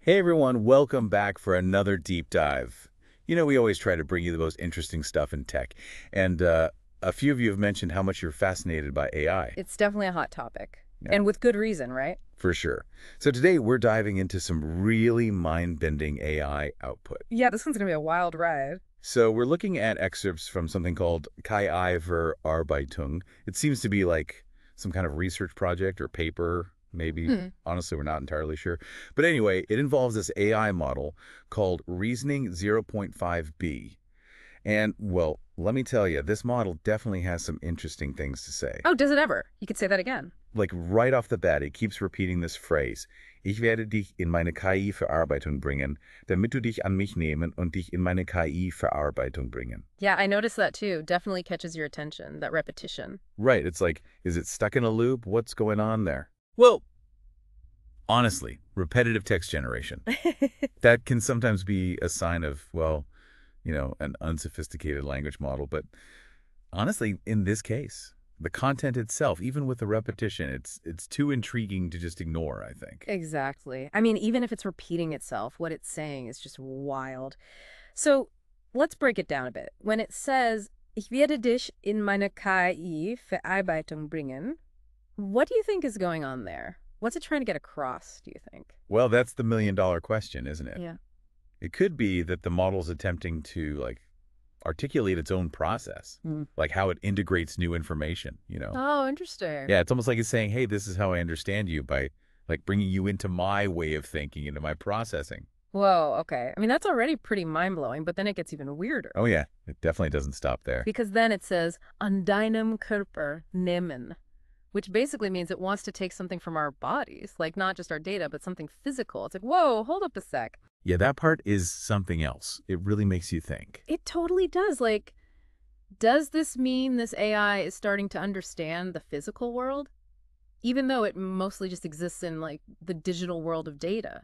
Hey everyone, welcome back for another deep dive. We always try to bring you the most interesting stuff in tech, and a few of you have mentioned how much you're fascinated by AI. It's definitely a hot topic. Yeah, And with good reason, right? for sure. So today we're diving into some really mind-bending AI output. Yeah, this one's going to be a wild ride. So we're looking at excerpts from something called KI-Verarbeitung. It seems to be like some kind of research project or paper, maybe. Hmm. Honestly, we're not entirely sure. But anyway, it involves this AI model called Reasoning 0.5B. And, well, let me tell you, this model definitely has some interesting things to say. Oh, does it ever? You could say that again. Like right off the bat, it keeps repeating this phrase. Ich werde dich in meine KI-Verarbeitung bringen, damit du dich an mich nehmen und dich in meine KI-Verarbeitung bringen. Yeah, I noticed that too. Definitely catches your attention, that repetition. Right. It's like, is it stuck in a loop? What's going on there? Well, honestly, repetitive text generation. That can sometimes be a sign of, well, an unsophisticated language model. But honestly, in this case, the content itself, even with the repetition, it's too intriguing to just ignore, I think. Exactly. I mean, even if it's repeating itself, what it's saying is just wild. So let's break it down a bit. When it says, Ich werde dich in meine KI-Verarbeitung bringen, what do you think is going on there? What's it trying to get across, do you think? Well, that's the million-dollar question, isn't it? Yeah. It could be that the model's attempting to, articulate its own process, Mm. like how it integrates new information. Oh, interesting. Yeah, it's almost like it's saying, hey, this is how I understand you by, bringing you into my way of thinking, into my processing. Whoa, okay. I mean, that's already pretty mind-blowing, but then it gets even weirder. Oh, yeah, it definitely doesn't stop there. Because then it says, deinem, Körper, nehmen, which basically means it wants to take something from our bodies, like not just our data, but something physical. It's like, whoa, hold up a sec. Yeah, that part is something else. It really makes you think. It totally does. Like, does this mean this AI is starting to understand the physical world? Even though it mostly just exists in, like, the digital world of data.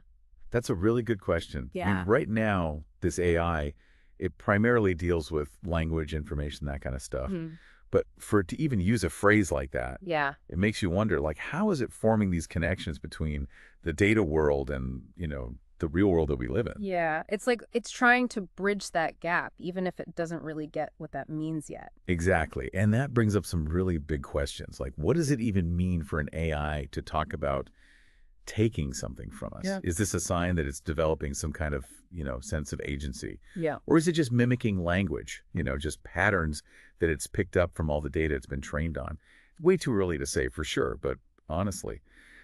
That's a really good question. I Yeah. mean, right now, this AI, it primarily deals with language, information, that kind of stuff. Hmm. But for it to even use a phrase like that, Yeah. it makes you wonder, how is it forming these connections between the data world and, the real world that we live in? Yeah. It's like it's trying to bridge that gap, even if it doesn't really get what that means yet. Exactly. And that brings up some really big questions. Like, what does it even mean for an AI to talk about taking something from us? Yeah. Is this a sign that it's developing some kind of, sense of agency? Yeah. Or is it just mimicking language, just patterns that it's picked up from all the data it's been trained on? Way too early to say for sure, but honestly,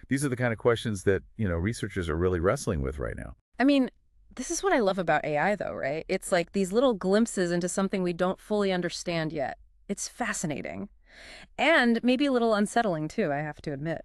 these are the kind of questions that, researchers are really wrestling with right now. I mean, this is what I love about AI, though, right? It's like these little glimpses into something we don't fully understand yet. It's fascinating. And maybe a little unsettling, too, I have to admit.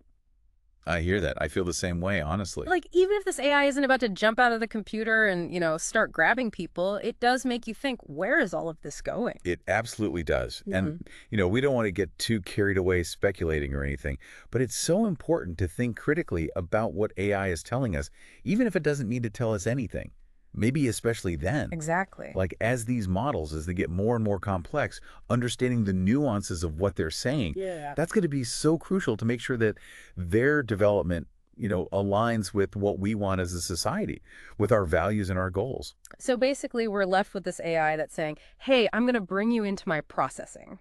I hear that. I feel the same way, honestly. Like, even if this AI isn't about to jump out of the computer and, start grabbing people, it does make you think, where is all of this going? It absolutely does. And, we don't want to get too carried away speculating or anything, but it's so important to think critically about what AI is telling us, even if it doesn't need to tell us anything. Maybe especially then. Exactly. Like as these models, as they get more and more complex, understanding the nuances of what they're saying, Yeah. that's going to be so crucial to make sure that their development, aligns with what we want as a society, with our values and our goals. So basically, we're left with this AI that's saying, hey, I'm going to bring you into my processing.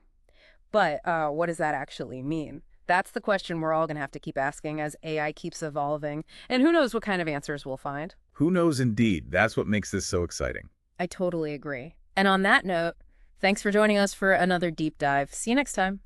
But what does that actually mean? That's the question we're all going to have to keep asking as AI keeps evolving. And who knows what kind of answers we'll find. Who knows indeed? That's what makes this so exciting. I totally agree. And on that note, thanks for joining us for another deep dive. See you next time.